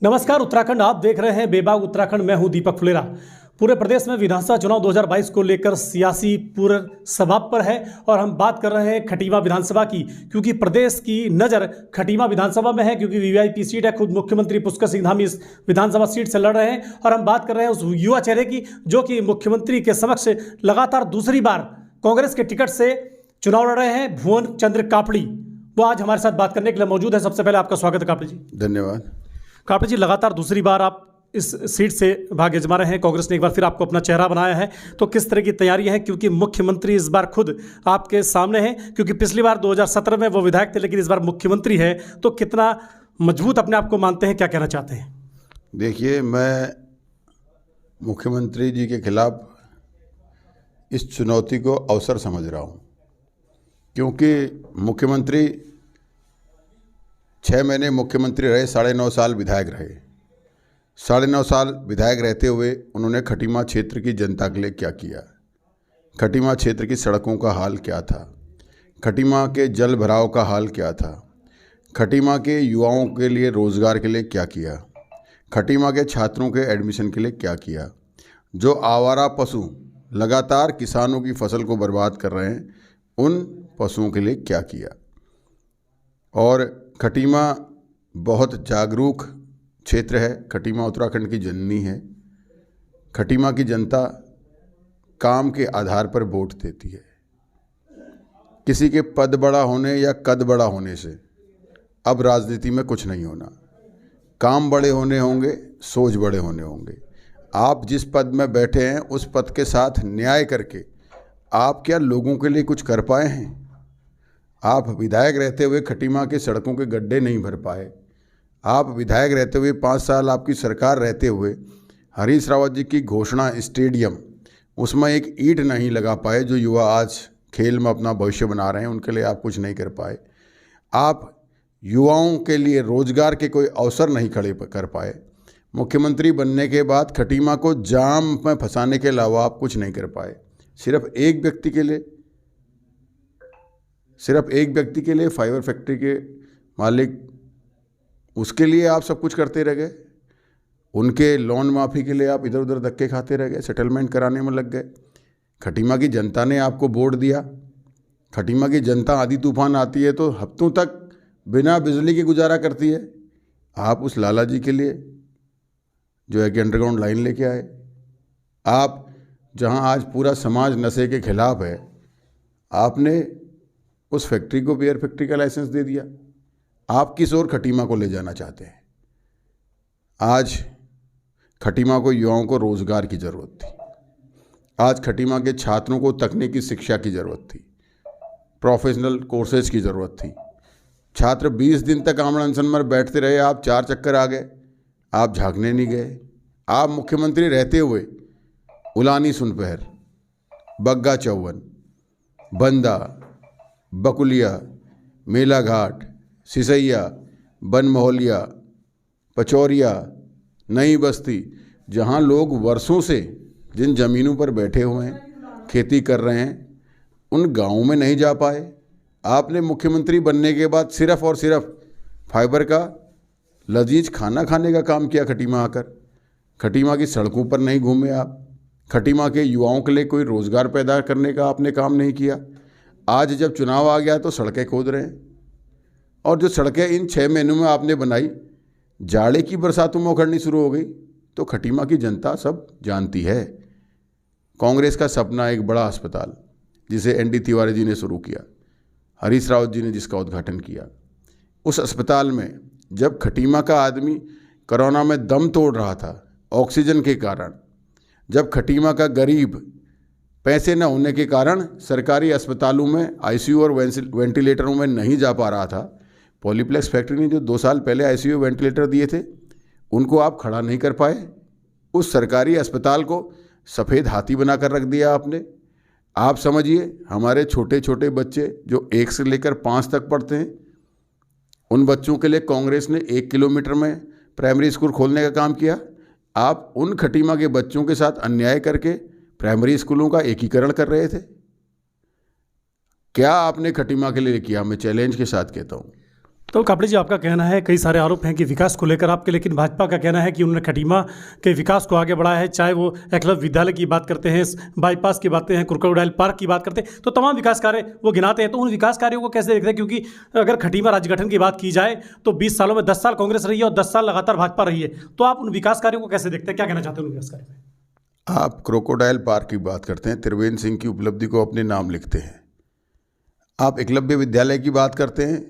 नमस्कार, उत्तराखंड आप देख रहे हैं बेबाग उत्तराखंड। मैं हूं दीपक फुलेरा। पूरे प्रदेश में विधानसभा चुनाव 2022 को लेकर सियासी पूरे सबाब पर है और हम बात कर रहे हैं खटीमा विधानसभा की, क्योंकि प्रदेश की नज़र खटीमा विधानसभा में है, क्योंकि वीवीआईपी सीट है। खुद मुख्यमंत्री पुष्कर सिंह धामी इस विधानसभा सीट से लड़ रहे हैं और हम बात कर रहे हैं उस युवा चेहरे की जो कि मुख्यमंत्री के समक्ष लगातार दूसरी बार कांग्रेस के टिकट से चुनाव लड़ रहे हैं, भुवन चंद्र कापड़ी। वो आज हमारे साथ बात करने के लिए मौजूद है। सबसे पहले आपका स्वागत है कापड़ी जी। धन्यवाद। कापड़ी जी, लगातार दूसरी बार आप इस सीट से भाग्य जमा रहे हैं। कांग्रेस ने एक बार फिर आपको अपना चेहरा बनाया है, तो किस तरह की तैयारियां हैं? क्योंकि मुख्यमंत्री इस बार खुद आपके सामने हैं, क्योंकि पिछली बार 2017 में वो विधायक थे, लेकिन इस बार मुख्यमंत्री है, तो कितना मजबूत अपने आप को मानते हैं? क्या कहना चाहते हैं? देखिए, मैं मुख्यमंत्री जी के खिलाफ इस चुनौती को अवसर समझ रहा हूँ, क्योंकि मुख्यमंत्री 6 महीने मुख्यमंत्री रहे, 9.5 साल विधायक रहे। 9.5 साल विधायक रहते हुए उन्होंने खटीमा क्षेत्र की जनता के लिए क्या किया, खटीमा क्षेत्र की सड़कों का हाल क्या था, खटीमा के जल भराव का हाल क्या था, खटीमा के युवाओं के लिए रोज़गार के लिए क्या किया, खटीमा के छात्रों के एडमिशन के लिए क्या किया, जो आवारा पशु लगातार किसानों की फसल को बर्बाद कर रहे हैं उन पशुओं के लिए क्या किया। और खटीमा बहुत जागरूक क्षेत्र है। खटीमा उत्तराखंड की जननी है। खटीमा की जनता काम के आधार पर वोट देती है। किसी के पद बड़ा होने या कद बड़ा होने से अब राजनीति में कुछ नहीं होना। काम बड़े होने होंगे, सोच बड़े होने होंगे। आप जिस पद में बैठे हैं उस पद के साथ न्याय करके आप क्या लोगों के लिए कुछ कर पाए हैं? आप विधायक रहते हुए खटीमा के सड़कों के गड्ढे नहीं भर पाए। आप विधायक रहते हुए 5 साल आपकी सरकार रहते हुए हरीश रावत जी की घोषणा स्टेडियम, उसमें एक ईंट नहीं लगा पाए। जो युवा आज खेल में अपना भविष्य बना रहे हैं उनके लिए आप कुछ नहीं कर पाए। आप युवाओं के लिए रोजगार के कोई अवसर नहीं खड़े कर पाए। मुख्यमंत्री बनने के बाद खटीमा को जाम में फंसाने के अलावा आप कुछ नहीं कर पाए। सिर्फ एक व्यक्ति के लिए फाइबर फैक्ट्री के मालिक, उसके लिए आप सब कुछ करते रह गए। उनके लोन माफ़ी के लिए आप इधर उधर धक्के खाते रह गए, सेटलमेंट कराने में लग गए। खटीमा की जनता ने आपको वोट दिया। खटीमा की जनता आंधी तूफान आती है तो हफ्तों तक बिना बिजली के गुजारा करती है। आप उस लाला जी के लिए जो है कि अंडरग्राउंड लाइन लेके आए। आप जहां आज पूरा समाज नशे के खिलाफ है, आपने उस फैक्ट्री को बियर फैक्ट्री का लाइसेंस दे दिया। आप किस ओर खटीमा को ले जाना चाहते हैं? आज खटीमा को युवाओं को रोजगार की ज़रूरत थी। आज खटीमा के छात्रों को तकनीकी शिक्षा की ज़रूरत थी, प्रोफेशनल कोर्सेज की ज़रूरत थी। छात्र 20 दिन तक आमरण अनशन में बैठते रहे, आप 4 चक्कर आ गए, आप झांकने नहीं गए। आप मुख्यमंत्री रहते हुए उलानी सुनपहर, बग्गा चौवन, बंदा, बकुलिया, मेला घाट, सिसैया, बन मोहलिया, पचौरिया, नई बस्ती, जहां लोग वर्षों से जिन ज़मीनों पर बैठे हुए हैं, खेती कर रहे हैं, उन गाँवों में नहीं जा पाए। आपने मुख्यमंत्री बनने के बाद सिर्फ और सिर्फ फाइबर का लजीज खाना खाने का काम किया। खटीमा आकर खटीमा की सड़कों पर नहीं घूमे आप। खटीमा के युवाओं के लिए कोई रोज़गार पैदा करने का आपने काम नहीं किया। आज जब चुनाव आ गया तो सड़कें खोद रहे हैं, और जो सड़कें इन 6 महीनों में आपने बनाई, जाड़े की बरसातों में उखड़नी शुरू हो गई। तो खटीमा की जनता सब जानती है। कांग्रेस का सपना एक बड़ा अस्पताल, जिसे ND तिवारी जी ने शुरू किया, हरीश रावत जी ने जिसका उद्घाटन किया, उस अस्पताल में जब खटीमा का आदमी कोरोना में दम तोड़ रहा था ऑक्सीजन के कारण, जब खटीमा का गरीब पैसे न होने के कारण सरकारी अस्पतालों में ICU और वेंटिलेटरों में नहीं जा पा रहा था, पॉलीप्लेक्स फैक्ट्री ने जो 2 साल पहले ICU वेंटिलेटर दिए थे उनको आप खड़ा नहीं कर पाए। उस सरकारी अस्पताल को सफ़ेद हाथी बनाकर रख दिया आपने। आप समझिए, हमारे छोटे छोटे बच्चे जो 1 से लेकर 5 तक पढ़ते हैं, उन बच्चों के लिए कांग्रेस ने 1 किलोमीटर में प्राइमरी स्कूल खोलने का काम किया। आप उन खटीमा के बच्चों के साथ अन्याय करके प्राइमरी स्कूलों का एकीकरण कर रहे थे। क्या आपने खटीमा के लिए किया? मैं चैलेंज के साथ कहता हूँ, तो कापड़ी जी, आपका कहना है, कई सारे आरोप हैं कि विकास को लेकर आपके, लेकिन भाजपा का कहना है कि उन्होंने खटीमा के विकास को आगे बढ़ाया है। चाहे वो एकलव्य विद्यालय की बात करते हैं, बाईपास की बातें हैं, क्रोकोडाइल पार्क की बात करते हैं, तो तमाम विकास कार्य वो गिनाते हैं। तो उन विकास कार्यों को कैसे देखते हैं? क्योंकि अगर खटीमा राज्य गठन की बात की जाए तो 20 सालों में 10 साल कांग्रेस रही है और 10 साल लगातार भाजपा रही है। तो आप उन विकास कार्यों को कैसे देखते हैं? क्या कहना चाहते हैं उन विकास कार्यों में? आप क्रोकोडाइल पार्क की बात करते हैं, त्रिवेंद्र सिंह की उपलब्धि को अपने नाम लिखते हैं। आप एकलव्य विद्यालय की बात करते हैं,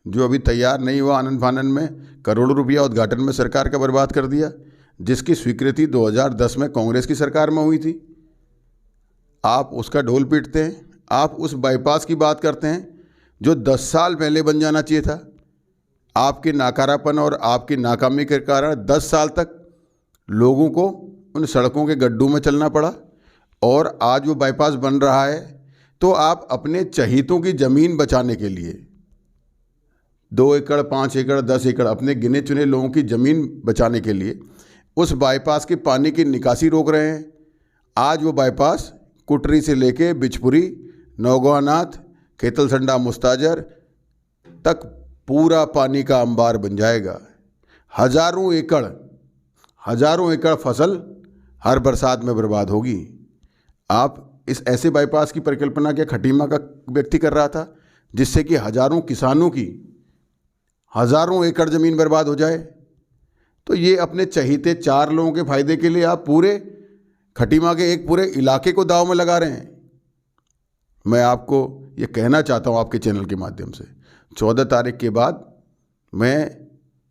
जो अभी तैयार नहीं हुआ, आनन फानन में करोड़ों रुपया उद्घाटन में सरकार का बर्बाद कर दिया, जिसकी स्वीकृति 2010 में कांग्रेस की सरकार में हुई थी। आप उसका ढोल पीटते हैं। आप उस बाईपास की बात करते हैं जो 10 साल पहले बन जाना चाहिए था। आपके नाकारापन और आपकी नाकामी के कारण 10 साल तक लोगों को उन सड़कों के गड्ढों में चलना पड़ा, और आज वो बाईपास बन रहा है। तो आप अपने चहीतों की ज़मीन बचाने के लिए 2 एकड़, 5 एकड़, 10 एकड़ अपने गिने चुने लोगों की ज़मीन बचाने के लिए उस बाईपास के पानी की निकासी रोक रहे हैं। आज वो बाईपास कुटरी से लेके बिचपुरी, नौगवानाथ, खेतलसंडा, मुस्ताजर तक पूरा पानी का अंबार बन जाएगा। हजारों एकड़ फसल हर बरसात में बर्बाद होगी। आप इस ऐसे बाईपास की परिकल्पना क्या खटीमा का व्यक्ति कर रहा था, जिससे कि हजारों किसानों की हजारों एकड़ ज़मीन बर्बाद हो जाए? तो ये अपने चहीते 4 लोगों के फायदे के लिए आप पूरे खटीमा के एक पूरे इलाके को दांव में लगा रहे हैं। मैं आपको ये कहना चाहता हूँ आपके चैनल के माध्यम से, 14 तारीख के बाद मैं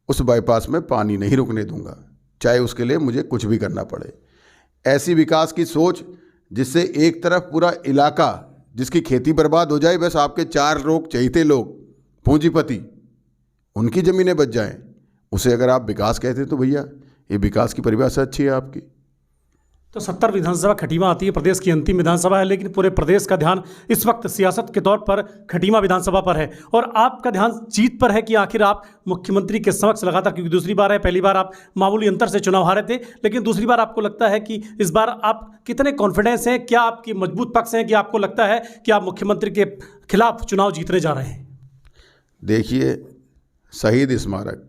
उस बाईपास में पानी नहीं रुकने दूंगा, चाहे उसके लिए मुझे कुछ भी करना पड़े। ऐसी विकास की सोच जिससे एक तरफ पूरा इलाका, जिसकी खेती बर्बाद हो जाए, बस आपके 4 लोग चहीते लोग, पूंजीपति, उनकी ज़मीनें बच जाएं, उसे अगर आप विकास कहते हैं तो भैया ये विकास की परिभाषा अच्छी है आपकी। तो 70 विधानसभा खटीमा आती है, प्रदेश की अंतिम विधानसभा है, लेकिन पूरे प्रदेश का ध्यान इस वक्त सियासत के तौर पर खटीमा विधानसभा पर है, और आपका ध्यान जीत पर है कि आखिर आप मुख्यमंत्री के समक्ष लगातार, क्योंकि दूसरी बार है, पहली बार आप मामूली अंतर से चुनाव हारे थे, लेकिन दूसरी बार आपको लगता है कि इस बार आप कितने कॉन्फिडेंस हैं? क्या आपकी मजबूत पक्ष हैं कि आपको लगता है कि आप मुख्यमंत्री के खिलाफ चुनाव जीतने जा रहे हैं? देखिए, शहीद स्मारक,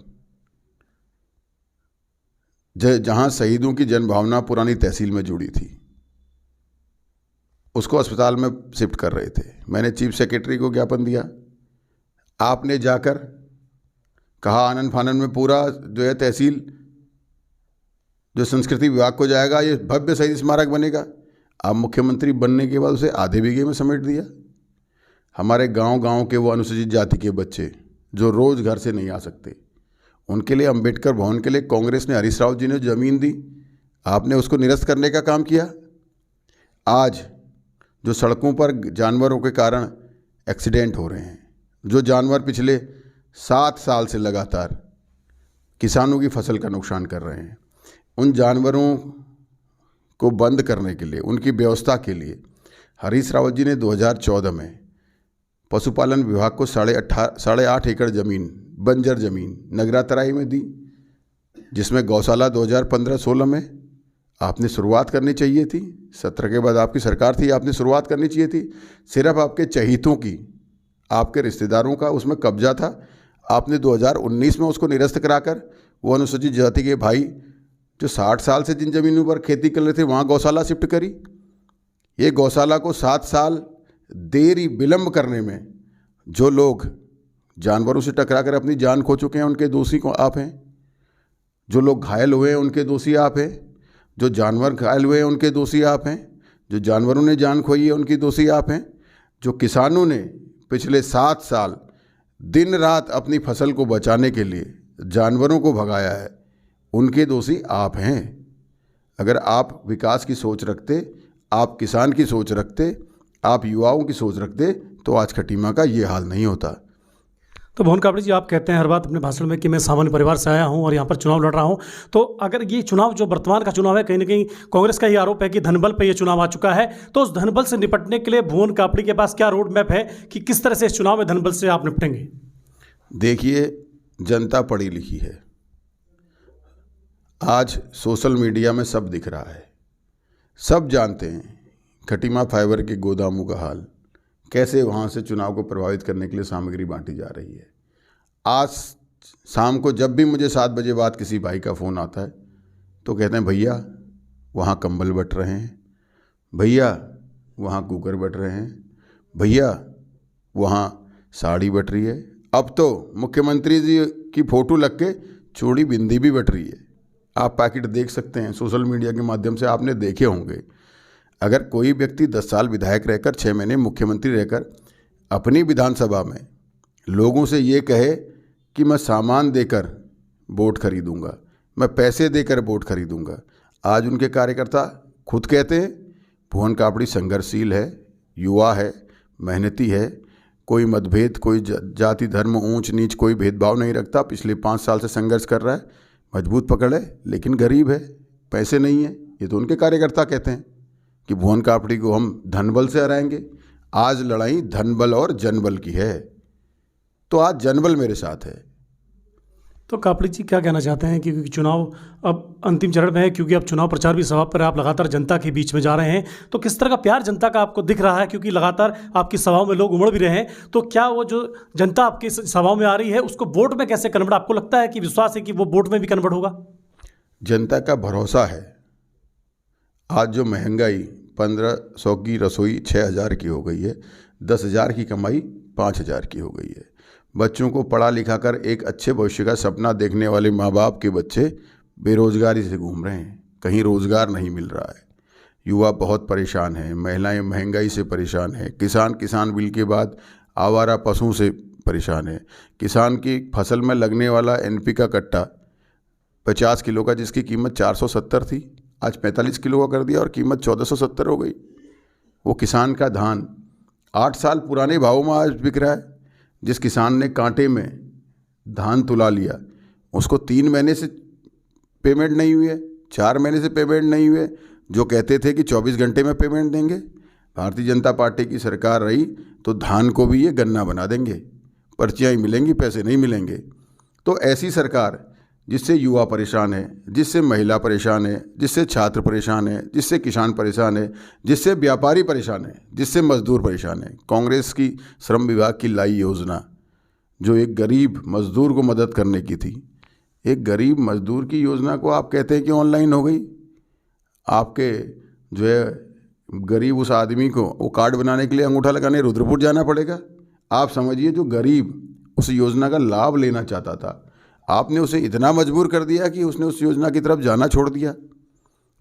जहाँ शहीदों की जनभावना पुरानी तहसील में जुड़ी थी, उसको अस्पताल में शिफ्ट कर रहे थे। मैंने चीफ सेक्रेटरी को ज्ञापन दिया। आपने जाकर कहा आनन फानन में पूरा जो है तहसील जो संस्कृति विभाग को जाएगा, ये भव्य शहीद स्मारक बनेगा। आप मुख्यमंत्री बनने के बाद उसे आधे बीघे में समेट दिया। हमारे गांव के वो अनुसूचित जाति के बच्चे जो रोज़ घर से नहीं आ सकते, उनके लिए अंबेडकर भवन के लिए कांग्रेस ने, हरीश रावत जी ने ज़मीन दी, आपने उसको निरस्त करने का काम किया। आज जो सड़कों पर जानवरों के कारण एक्सीडेंट हो रहे हैं, जो जानवर पिछले 7 साल से लगातार किसानों की फसल का नुकसान कर रहे हैं, उन जानवरों को बंद करने के लिए, उनकी व्यवस्था के लिए हरीश रावत जी ने 2014 में पशुपालन विभाग को 8.5 एकड़ ज़मीन, बंजर ज़मीन नगरा तराई में दी, जिसमें गौशाला 2015-16 में आपने शुरुआत करनी चाहिए थी। 17 के बाद आपकी सरकार थी, आपने शुरुआत करनी चाहिए थी। सिर्फ आपके चहीतों की, आपके रिश्तेदारों का उसमें कब्जा था। आपने 2019 में उसको निरस्त कराकर वो अनुसूचित जाति के भाई जो 60 साल से जिन ज़मीनों पर खेती कर रहे थे, वहाँ गौशाला शिफ्ट करी। ये गौशाला को 7 साल देरी विलम्ब करने में जो लोग जानवरों से टकराकर अपनी जान खो चुके हैं, उनके दोषी को आप हैं। जो लोग घायल हुए हैं, उनके दोषी आप हैं। जो जानवर घायल हुए हैं, उनके दोषी आप हैं। जो जानवरों ने जान खोई है, उनकी दोषी आप हैं। जो किसानों ने पिछले 7 साल दिन रात अपनी फसल को बचाने के लिए जानवरों को भगाया है, उनके दोषी आप हैं। अगर आप विकास की सोच रखते, आप किसान की सोच रखते, आप युवाओं की सोच रखते, तो आज खटीमा का ये हाल नहीं होता। तो भुवन कापड़ी जी, आप कहते हैं हर बात अपने भाषण में कि मैं सामान्य परिवार से आया हूं और यहां पर चुनाव लड़ रहा हूं। तो अगर ये चुनाव जो वर्तमान का चुनाव है, कहीं ना कहीं कांग्रेस का ये आरोप है कि धनबल पे ये चुनाव आ चुका है, तो उस धनबल से निपटने के लिए भुवन कापड़ी के पास क्या रोड मैप है कि किस तरह से इस चुनाव में धनबल से आप निपटेंगे? देखिए, जनता पढ़ी लिखी है। आज सोशल मीडिया में सब दिख रहा है, सब जानते हैं खटीमा फाइबर के गोदामों का हाल, कैसे वहाँ से चुनाव को प्रभावित करने के लिए सामग्री बांटी जा रही है। आज शाम को जब भी मुझे 7 बजे बाद किसी भाई का फ़ोन आता है तो कहते हैं भैया वहाँ कंबल बट रहे हैं, भैया वहाँ कुकर बट रहे हैं, भैया वहाँ साड़ी बट रही है। अब तो मुख्यमंत्री जी की फ़ोटो लग के चूड़ी बिंदी भी बट रही है। आप पैकेट देख सकते हैं, सोशल मीडिया के माध्यम से आपने देखे होंगे। अगर कोई व्यक्ति 10 साल विधायक रहकर 6 महीने मुख्यमंत्री रहकर अपनी विधानसभा में लोगों से ये कहे कि मैं सामान देकर वोट खरीदूंगा, मैं पैसे देकर वोट खरीदूंगा, आज उनके कार्यकर्ता खुद कहते हैं भुवन कापड़ी संघर्षशील है, युवा है, मेहनती है, कोई मतभेद, कोई जाति धर्म ऊंच नीच कोई भेदभाव नहीं रखता, पिछले 5 साल से संघर्ष कर रहा है, मजबूत पकड़ है, लेकिन गरीब है, पैसे नहीं है। ये तो उनके कार्यकर्ता कहते हैं कि भुवन कापड़ी को हम धनबल से हराएंगे। आज लड़ाई धनबल और जनबल की है, तो आज जनबल मेरे साथ है। तो कापड़ी जी क्या कहना चाहते हैं, क्योंकि चुनाव अब अंतिम चरण में है, क्योंकि अब चुनाव प्रचार भी सभा पर आप लगातार जनता के बीच में जा रहे हैं, तो किस तरह का प्यार जनता का आपको दिख रहा है, क्योंकि लगातार आपकी सभाओं में लोग उमड़ भी रहे हैं, तो क्या वो जो जनता आपकी सभाओं में आ रही है उसको वोट में कैसे कन्वर्ट, आपको लगता है कि विश्वास है कि वो वोट में भी कन्वर्ट होगा? जनता का भरोसा है। आज जो महंगाई 1500 की रसोई 6000 की हो गई है, 10,000 की कमाई 5000 की हो गई है। बच्चों को पढ़ा लिखा कर एक अच्छे भविष्य का सपना देखने वाले माँ बाप के बच्चे बेरोजगारी से घूम रहे हैं, कहीं रोजगार नहीं मिल रहा है। युवा बहुत परेशान हैं, महिलाएं महंगाई से परेशान हैं, किसान बिल के बाद आवारा पशुओं से परेशान है। किसान की फसल में लगने वाला NP का कट्टा 50 किलो का जिसकी कीमत 470 थी, आज 45 किलो का कर दिया और कीमत 1470 हो गई। वो किसान का धान 8 साल पुराने भावों में आज बिक रहा है। जिस किसान ने कांटे में धान तुला लिया उसको 3 महीने से पेमेंट नहीं हुई है, 4 महीने से पेमेंट नहीं हुए, जो कहते थे कि 24 घंटे में पेमेंट देंगे। भारतीय जनता पार्टी की सरकार रही तो धान को भी ये गन्ना बना देंगे, पर्चियाँ ही मिलेंगी, पैसे नहीं मिलेंगे। तो ऐसी सरकार जिससे युवा परेशान है, जिससे महिला परेशान है, जिससे छात्र परेशान है, जिससे किसान परेशान है, जिससे व्यापारी परेशान है, जिससे मजदूर परेशान है। कांग्रेस की श्रम विभाग की लाई योजना जो एक गरीब मजदूर को मदद करने की थी, एक गरीब मजदूर की योजना को आप कहते हैं कि ऑनलाइन हो गई। आपके जो है गरीब उस आदमी को वो कार्ड बनाने के लिए अंगूठा लगाने रुद्रपुर जाना पड़ेगा। आप समझिए जो गरीब उस योजना का लाभ लेना चाहता था, आपने उसे इतना मजबूर कर दिया कि उसने उस योजना की तरफ जाना छोड़ दिया।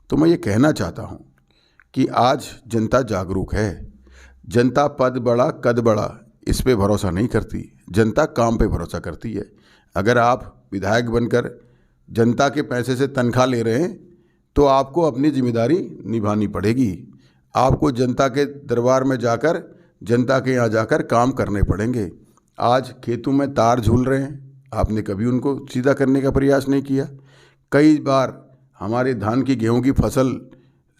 तो मैं ये कहना चाहता हूँ कि आज जनता जागरूक है। जनता पद बड़ा कद बड़ा इस पे भरोसा नहीं करती, जनता काम पे भरोसा करती है। अगर आप विधायक बनकर जनता के पैसे से तनख्वाह ले रहे हैं तो आपको अपनी जिम्मेदारी निभानी पड़ेगी। आपको जनता के दरबार में जाकर, जनता के यहाँ जाकर काम करने पड़ेंगे। आज खेतों में तार झूल रहे हैं, आपने कभी उनको सीधा करने का प्रयास नहीं किया। कई बार हमारे धान की गेहूं की फसल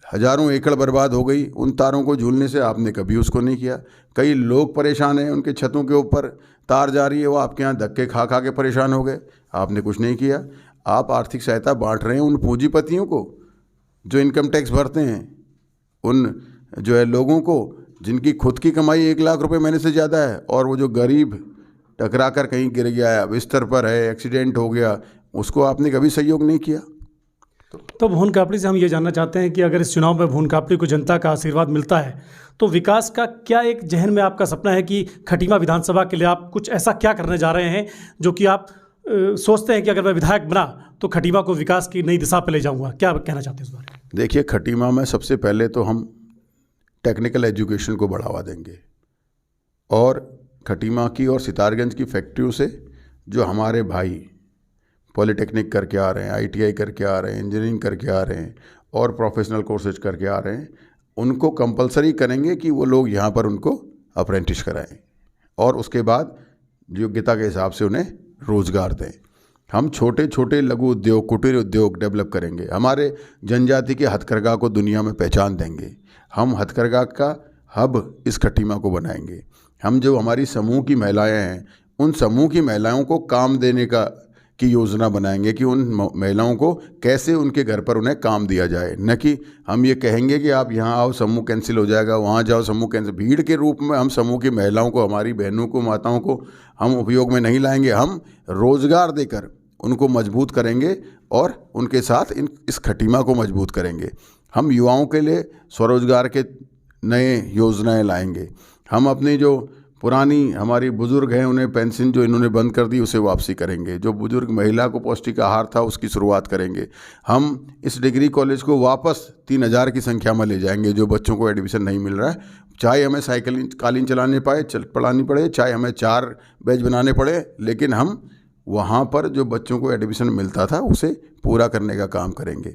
हजारों एकड़ बर्बाद हो गई, उन तारों को झूलने से आपने कभी उसको नहीं किया। कई लोग परेशान हैं, उनके छतों के ऊपर तार जा रही है, वो आपके यहाँ धक्के खा खा के परेशान हो गए, आपने कुछ नहीं किया। आप आर्थिक सहायता बांट रहे हैं उन पूंजीपतियों को जो इनकम टैक्स भरते हैं, उन जो है लोगों को जिनकी खुद की कमाई 1 लाख रुपए महीने से ज़्यादा है, और वो जो गरीब टकरा कर कहीं गिर गया, बिस्तर पर है, एक्सीडेंट हो गया, उसको आपने कभी सहयोग नहीं किया। तो भुवन कापड़ी से हम ये जानना चाहते हैं कि अगर इस चुनाव में भुवन कापड़ी को जनता का आशीर्वाद मिलता है तो विकास का क्या एक जहन में आपका सपना है कि खटीमा विधानसभा के लिए आप कुछ ऐसा क्या करने जा रहे हैं जो कि आप सोचते हैं कि अगर मैं विधायक बना तो खटीमा को विकास की नई दिशा पर ले जाऊंगा? क्या कहना चाहते हैं इस बारे में? देखिए, खटीमा में सबसे पहले तो हम टेक्निकल एजुकेशन को बढ़ावा देंगे और खटीमा की और सितारगंज की फैक्ट्रियों से जो हमारे भाई पॉलिटेक्निक करके आ रहे हैं, ITI करके आ रहे हैं, इंजीनियरिंग करके आ रहे हैं और प्रोफेशनल कोर्सेज करके आ रहे हैं, उनको कंपलसरी करेंगे कि वो लोग यहाँ पर उनको अप्रेंटिस कराएं और उसके बाद योग्यता के हिसाब से उन्हें रोज़गार दें। हम छोटे छोटे लघु उद्योग, कुटीर उद्योग डेवलप करेंगे। हमारे जनजाति के हथकरघा को दुनिया में पहचान देंगे। हम हथकरघा का हब इस खटीमा को बनाएंगे। हम जो हमारी समूह की महिलाएं हैं, उन समूह की महिलाओं को काम देने का की योजना बनाएंगे कि उन महिलाओं को कैसे उनके घर पर उन्हें काम दिया जाए, न कि हम ये कहेंगे कि आप यहाँ आओ समूह कैंसिल हो जाएगा, वहाँ जाओ समूह कैंसिल। भीड़ के रूप में हम समूह की महिलाओं को, हमारी बहनों को, माताओं को हम उपयोग में नहीं लाएंगे। हम रोज़गार देकर उनको मजबूत करेंगे और उनके साथ इस खटीमा को मजबूत करेंगे। हम युवाओं के लिए स्वरोजगार के नए योजनाएं लाएंगे। हम अपनी जो पुरानी हमारी बुज़ुर्ग हैं उन्हें पेंशन जो इन्होंने बंद कर दी उसे वापसी करेंगे। जो बुज़ुर्ग महिला को पौष्टिक आहार था उसकी शुरुआत करेंगे। हम इस डिग्री कॉलेज को वापस 3000 की संख्या में ले जाएंगे जो बच्चों को एडमिशन नहीं मिल रहा है। चाहे हमें कालीन चलाने पड़ानी पड़े, चाहे हमें 4 बैच बनाने पड़े, लेकिन हम वहाँ पर जो बच्चों को एडमिशन मिलता था उसे पूरा करने का काम करेंगे।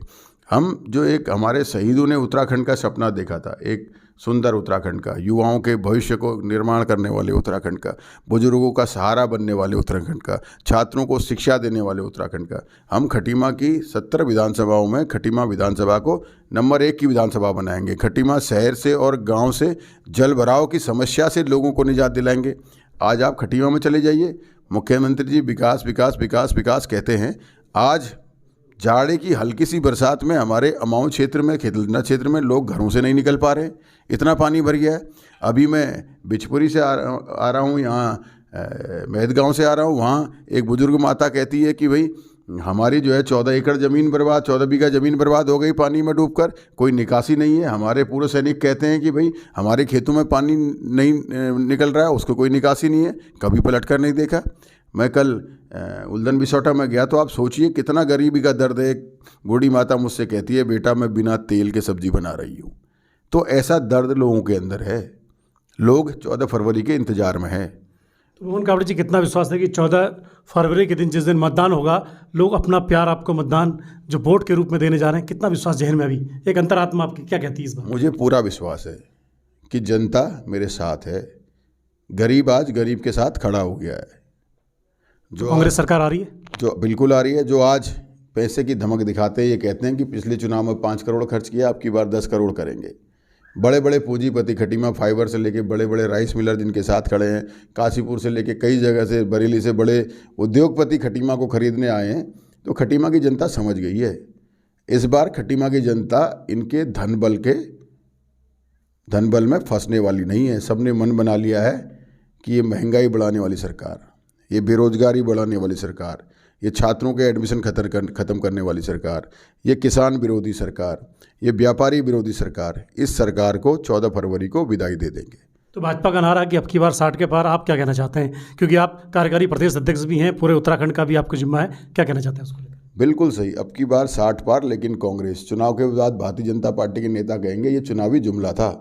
हम जो एक हमारे शहीदों ने उत्तराखंड का सपना देखा था, एक सुंदर उत्तराखंड का, युवाओं के भविष्य को निर्माण करने वाले उत्तराखंड का, बुजुर्गों का सहारा बनने वाले उत्तराखंड का, छात्रों को शिक्षा देने वाले उत्तराखंड का, हम खटीमा की 70 विधानसभाओं में खटीमा विधानसभा को नंबर 1 की विधानसभा बनाएंगे। खटीमा शहर से और गांव से जल भराव की समस्या से लोगों को निजात दिलाएंगे। आज आप खटीमा में चले जाइए, मुख्यमंत्री जी विकास विकास विकास विकास कहते हैं। आज जाड़े की हल्की सी बरसात में हमारे अमाऊं क्षेत्र में, खेतलना क्षेत्र में लोग घरों से नहीं निकल पा रहे, इतना पानी भर गया है। अभी मैं बिचपुरी से आ रहा हूँ, यहाँ मेहदगांव से आ रहा हूँ। वहाँ एक बुजुर्ग माता कहती है कि भाई हमारी जो है 14 एकड़ ज़मीन बर्बाद, 14 बीघा ज़मीन बर्बाद हो गई पानी में डूबकर, कोई निकासी नहीं है। हमारे पूर्व सैनिक कहते हैं कि भाई हमारे खेतों में पानी नहीं निकल रहा है, उसको कोई निकासी नहीं है, कभी पलट कर नहीं देखा। मैं कल उल्दन बिसौटा में गया तो आप सोचिए कितना गरीबी का दर्द है। बूढ़ी माता मुझसे कहती है बेटा मैं बिना तेल के सब्जी बना रही हूँ। तो ऐसा दर्द लोगों के अंदर है। लोग 14 फरवरी के इंतज़ार में है। तो मोहन कावड़े जी, कितना विश्वास है कि 14 फरवरी के दिन जिस दिन मतदान होगा, लोग अपना प्यार आपको मतदान जो वोट के रूप में देने जा रहे हैं, कितना विश्वास जहन में? अभी एक अंतरात्मा आपकी क्या कहती है इस बार? मुझे पूरा विश्वास है कि जनता मेरे साथ है। गरीब आज गरीब के साथ खड़ा हो गया है। जो कांग्रेस सरकार आ रही है, जो बिल्कुल आ रही है, जो आज पैसे की धमक दिखाते हैं, ये कहते हैं कि पिछले चुनाव में 5 करोड़ खर्च किया, अब की बार 10 करोड़ करेंगे। बड़े बड़े पूंजीपति खटीमा फाइबर से लेके बड़े बड़े राइस मिलर जिनके साथ खड़े हैं, काशीपुर से लेके कई जगह से, बरेली से बड़े उद्योगपति खटीमा को खरीदने आए हैं। तो खटीमा की जनता समझ गई है। इस बार खटीमा की जनता इनके धन बल में फंसने वाली नहीं है। सबने मन बना लिया है कि ये महंगाई बढ़ाने वाली सरकार, ये बेरोजगारी बढ़ाने वाली सरकार, ये छात्रों के एडमिशन ख़त्म करने वाली सरकार, ये किसान विरोधी सरकार, ये व्यापारी विरोधी सरकार, इस सरकार को 14 फरवरी को विदाई दे देंगे। तो भाजपा का नारा कि अब की बार 60 के पार, आप क्या कहना चाहते हैं? क्योंकि आप कार्यकारी प्रदेश अध्यक्ष भी हैं, पूरे उत्तराखंड का भी आपको जिम्मा है, क्या कहना चाहते हैं उसको लेकर? बिल्कुल सही, अब की बार 60 पार, लेकिन कांग्रेस। चुनाव के बाद भारतीय जनता पार्टी के नेता कहेंगे ये चुनावी जुमला था।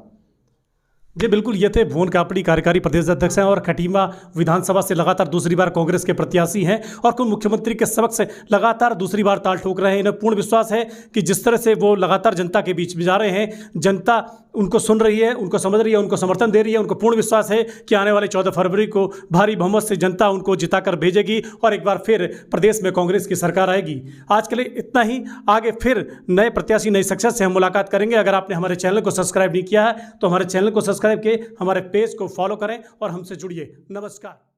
जी बिल्कुल, ये थे भुवन कापड़ी, कार्यकारी प्रदेश अध्यक्ष हैं और खटीमा विधानसभा से लगातार दूसरी बार कांग्रेस के प्रत्याशी हैं और खुद मुख्यमंत्री के समक्ष लगातार दूसरी बार ताल ठोक रहे हैं। इन्हें पूर्ण विश्वास है कि जिस तरह से वो लगातार जनता के बीच में जा रहे हैं, जनता उनको सुन रही है, उनको समझ रही है, उनको समर्थन दे रही है। उनको पूर्ण विश्वास है कि आने वाले 14 फरवरी को भारी बहुमत से जनता उनको जिताकर भेजेगी और एक बार फिर प्रदेश में कांग्रेस की सरकार आएगी। आज के लिए इतना ही, आगे फिर नए प्रत्याशी, नई शख्सियत से हम मुलाकात करेंगे। अगर आपने हमारे चैनल को सब्सक्राइब नहीं किया है तो हमारे चैनल को सब्सक्राइब के हमारे पेज को फॉलो करें और हमसे जुड़िए। नमस्कार।